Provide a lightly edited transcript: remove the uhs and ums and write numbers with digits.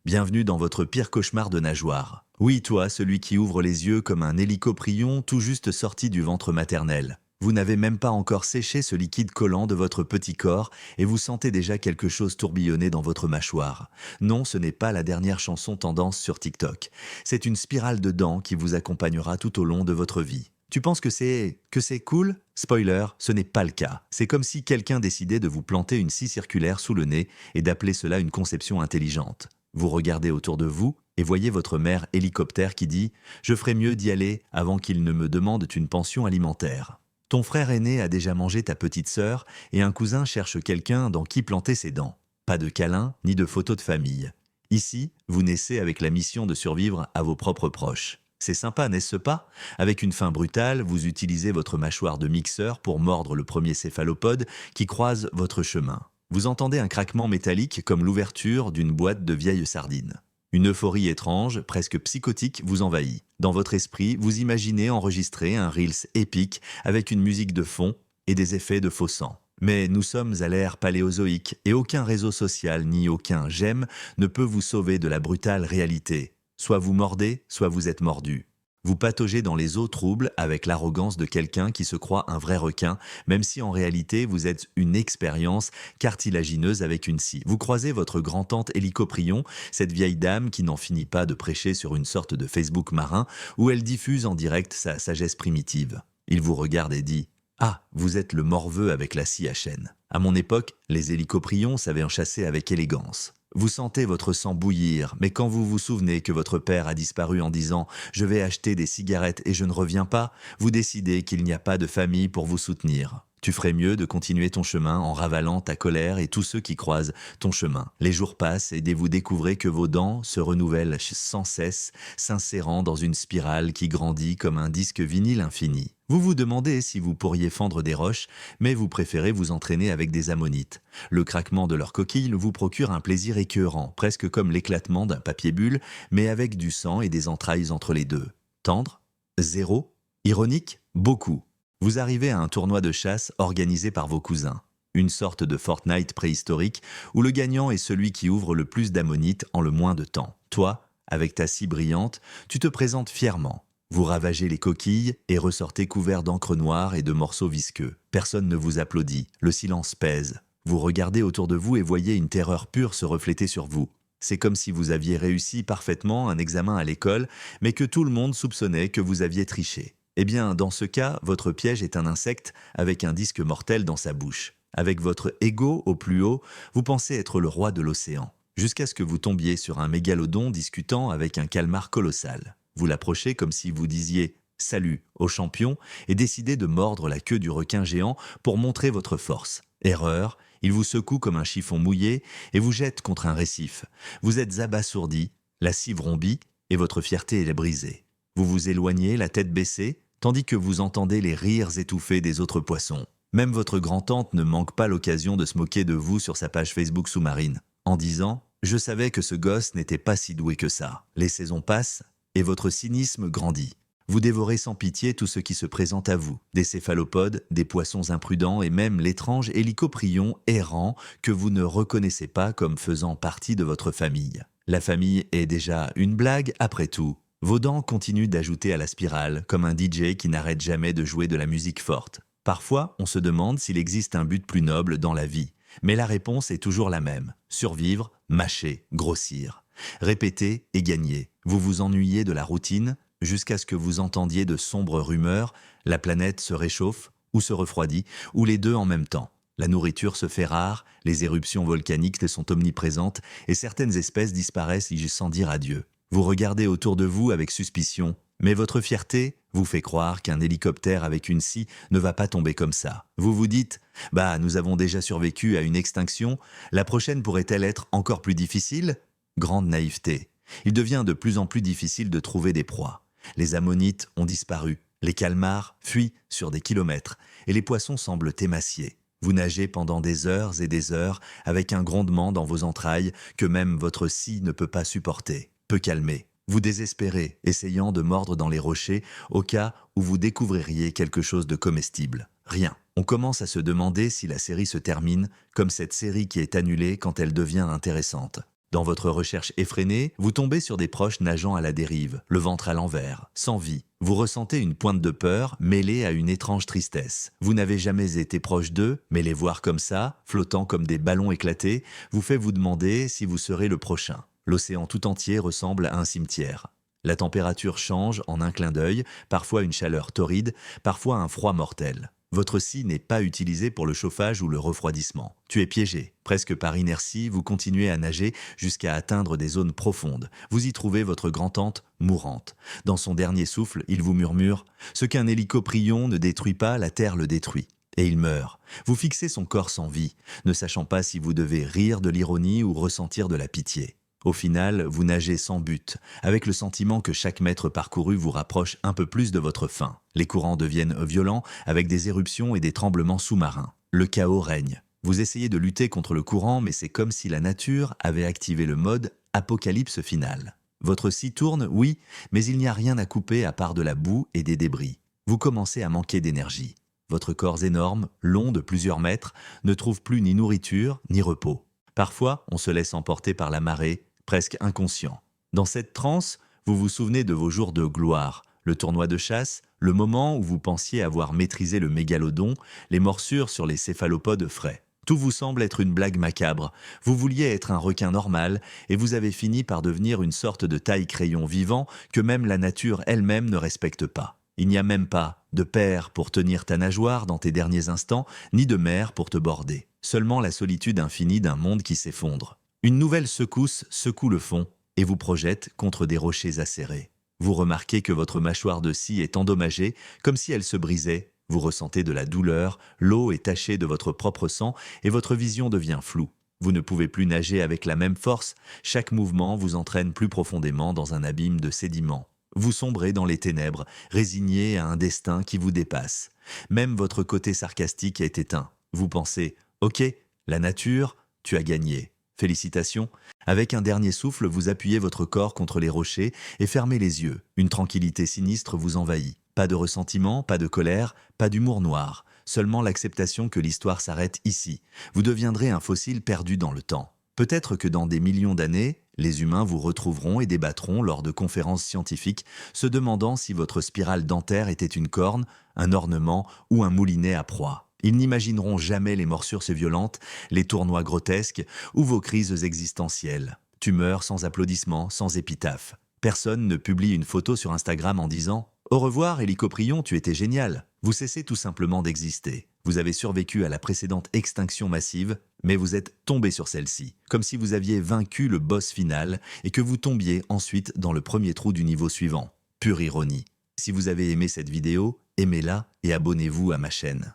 Bienvenue dans votre pire cauchemar de nageoire. Oui, toi, celui qui ouvre les yeux comme un hélicoprion tout juste sorti du ventre maternel. Vous n'avez même pas encore séché ce liquide collant de votre petit corps et vous sentez déjà quelque chose tourbillonner dans votre mâchoire. Non, ce n'est pas la dernière chanson tendance sur TikTok. C'est une spirale de dents qui vous accompagnera tout au long de votre vie. Tu penses que c'est cool? Spoiler, ce n'est pas le cas. C'est comme si quelqu'un décidait de vous planter une scie circulaire sous le nez et d'appeler cela une conception intelligente. Vous regardez autour de vous et voyez votre mère hélicoptère qui dit « Je ferais mieux d'y aller avant qu'il ne me demande une pension alimentaire ». Ton frère aîné a déjà mangé ta petite sœur et un cousin cherche quelqu'un dans qui planter ses dents. Pas de câlin ni de photos de famille. Ici, vous naissez avec la mission de survivre à vos propres proches. C'est sympa, n'est-ce pas? Avec une fin brutale, vous utilisez votre mâchoire de mixeur pour mordre le premier céphalopode qui croise votre chemin. Vous entendez un craquement métallique comme l'ouverture d'une boîte de vieilles sardines. Une euphorie étrange, presque psychotique, vous envahit. Dans votre esprit, vous imaginez enregistrer un Reels épique avec une musique de fond et des effets de faux sang. Mais nous sommes à l'ère paléozoïque et aucun réseau social ni aucun j'aime ne peut vous sauver de la brutale réalité. Soit vous mordez, soit vous êtes mordu. Vous pataugez dans les eaux troubles avec l'arrogance de quelqu'un qui se croit un vrai requin, même si en réalité vous êtes une expérience cartilagineuse avec une scie. Vous croisez votre grand-tante Hélicoprion, cette vieille dame qui n'en finit pas de prêcher sur une sorte de Facebook marin où elle diffuse en direct sa sagesse primitive. Il vous regarde et dit « Ah, vous êtes le morveux avec la scie à chaîne. À mon époque, les hélicoprions savaient en chasser avec élégance. » Vous sentez votre sang bouillir, mais quand vous vous souvenez que votre père a disparu en disant « Je vais acheter des cigarettes et je ne reviens pas », vous décidez qu'il n'y a pas de famille pour vous soutenir. Tu ferais mieux de continuer ton chemin en ravalant ta colère et tous ceux qui croisent ton chemin. Les jours passent et vous découvrez que vos dents se renouvellent sans cesse, s'insérant dans une spirale qui grandit comme un disque vinyle infini. Vous vous demandez si vous pourriez fendre des roches, mais vous préférez vous entraîner avec des ammonites. Le craquement de leur coquille vous procure un plaisir écœurant, presque comme l'éclatement d'un papier bulle, mais avec du sang et des entrailles entre les deux. Tendre? Zéro? Ironique? Beaucoup. Vous arrivez à un tournoi de chasse organisé par vos cousins. Une sorte de Fortnite préhistorique où le gagnant est celui qui ouvre le plus d'ammonites en le moins de temps. Toi, avec ta scie brillante, tu te présentes fièrement. Vous ravagez les coquilles et ressortez couverts d'encre noire et de morceaux visqueux. Personne ne vous applaudit, le silence pèse. Vous regardez autour de vous et voyez une terreur pure se refléter sur vous. C'est comme si vous aviez réussi parfaitement un examen à l'école, mais que tout le monde soupçonnait que vous aviez triché. Eh bien, dans ce cas, votre piège est un insecte avec un disque mortel dans sa bouche. Avec votre ego au plus haut, vous pensez être le roi de l'océan, jusqu'à ce que vous tombiez sur un mégalodon discutant avec un calmar colossal. Vous l'approchez comme si vous disiez « salut » au champion et décidez de mordre la queue du requin géant pour montrer votre force. Erreur, il vous secoue comme un chiffon mouillé et vous jette contre un récif. Vous êtes abasourdi, la scie vrombit et votre fierté est brisée. Vous vous éloignez, la tête baissée, tandis que vous entendez les rires étouffés des autres poissons. Même votre grand-tante ne manque pas l'occasion de se moquer de vous sur sa page Facebook sous-marine, en disant « Je savais que ce gosse n'était pas si doué que ça ». Les saisons passent et votre cynisme grandit. Vous dévorez sans pitié tout ce qui se présente à vous, des céphalopodes, des poissons imprudents et même l'étrange hélicoprion errant que vous ne reconnaissez pas comme faisant partie de votre famille. La famille est déjà une blague après tout. Vos dents continuent d'ajouter à la spirale, comme un DJ qui n'arrête jamais de jouer de la musique forte. Parfois, on se demande s'il existe un but plus noble dans la vie. Mais la réponse est toujours la même. Survivre, mâcher, grossir. Répéter et gagner. Vous vous ennuyez de la routine jusqu'à ce que vous entendiez de sombres rumeurs, la planète se réchauffe ou se refroidit, ou les deux en même temps. La nourriture se fait rare, les éruptions volcaniques sont omniprésentes et certaines espèces disparaissent sans dire adieu. Vous regardez autour de vous avec suspicion, mais votre fierté vous fait croire qu'un hélicoptère avec une scie ne va pas tomber comme ça. Vous vous dites « Bah, nous avons déjà survécu à une extinction, la prochaine pourrait-elle être encore plus difficile ?» Grande naïveté. Il devient de plus en plus difficile de trouver des proies. Les ammonites ont disparu, les calmars fuient sur des kilomètres et les poissons semblent émaciés. Vous nagez pendant des heures et des heures avec un grondement dans vos entrailles que même votre scie ne peut pas supporter. Peu calmé, vous désespérez, essayant de mordre dans les rochers au cas où vous découvririez quelque chose de comestible. Rien. On commence à se demander si la série se termine comme cette série qui est annulée quand elle devient intéressante. Dans votre recherche effrénée, vous tombez sur des proches nageant à la dérive, le ventre à l'envers, sans vie. Vous ressentez une pointe de peur mêlée à une étrange tristesse. Vous n'avez jamais été proche d'eux, mais les voir comme ça, flottant comme des ballons éclatés, vous fait vous demander si vous serez le prochain. L'océan tout entier ressemble à un cimetière. La température change en un clin d'œil, parfois une chaleur torride, parfois un froid mortel. Votre scie n'est pas utilisée pour le chauffage ou le refroidissement. Tu es piégé. Presque par inertie, vous continuez à nager jusqu'à atteindre des zones profondes. Vous y trouvez votre grand-tante mourante. Dans son dernier souffle, il vous murmure « Ce qu'un hélicoprion ne détruit pas, la terre le détruit ». Et il meurt. Vous fixez son corps sans vie, ne sachant pas si vous devez rire de l'ironie ou ressentir de la pitié. Au final, vous nagez sans but, avec le sentiment que chaque mètre parcouru vous rapproche un peu plus de votre fin. Les courants deviennent violents, avec des éruptions et des tremblements sous-marins. Le chaos règne. Vous essayez de lutter contre le courant, mais c'est comme si la nature avait activé le mode apocalypse final. Votre scie tourne, oui, mais il n'y a rien à couper à part de la boue et des débris. Vous commencez à manquer d'énergie. Votre corps énorme, long de plusieurs mètres, ne trouve plus ni nourriture ni repos. Parfois, on se laisse emporter par la marée, presque inconscient. Dans cette transe, vous vous souvenez de vos jours de gloire, le tournoi de chasse, le moment où vous pensiez avoir maîtrisé le mégalodon, les morsures sur les céphalopodes frais. Tout vous semble être une blague macabre. Vous vouliez être un requin normal et vous avez fini par devenir une sorte de taille-crayon vivant que même la nature elle-même ne respecte pas. Il n'y a même pas de père pour tenir ta nageoire dans tes derniers instants, ni de mère pour te border. Seulement la solitude infinie d'un monde qui s'effondre. Une nouvelle secousse secoue le fond et vous projette contre des rochers acérés. Vous remarquez que votre mâchoire de scie est endommagée, comme si elle se brisait. Vous ressentez de la douleur, l'eau est tachée de votre propre sang et votre vision devient floue. Vous ne pouvez plus nager avec la même force, chaque mouvement vous entraîne plus profondément dans un abîme de sédiments. Vous sombrez dans les ténèbres, résigné à un destin qui vous dépasse. Même votre côté sarcastique est éteint. Vous pensez « Ok, la nature, tu as gagné. Félicitations ». Avec un dernier souffle, vous appuyez votre corps contre les rochers et fermez les yeux. Une tranquillité sinistre vous envahit. Pas de ressentiment, pas de colère, pas d'humour noir. Seulement l'acceptation que l'histoire s'arrête ici. Vous deviendrez un fossile perdu dans le temps. Peut-être que dans des millions d'années, les humains vous retrouveront et débattront lors de conférences scientifiques, se demandant si votre spirale dentaire était une corne, un ornement ou un moulinet à proie. Ils n'imagineront jamais les morsures si violentes, les tournois grotesques ou vos crises existentielles. Tu meurs sans applaudissements, sans épitaphe. Personne ne publie une photo sur Instagram en disant « Au revoir, hélicoprion, tu étais génial ». Vous cessez tout simplement d'exister. Vous avez survécu à la précédente extinction massive, mais vous êtes tombé sur celle-ci, comme si vous aviez vaincu le boss final et que vous tombiez ensuite dans le premier trou du niveau suivant. Pure ironie. Si vous avez aimé cette vidéo, aimez-la et abonnez-vous à ma chaîne.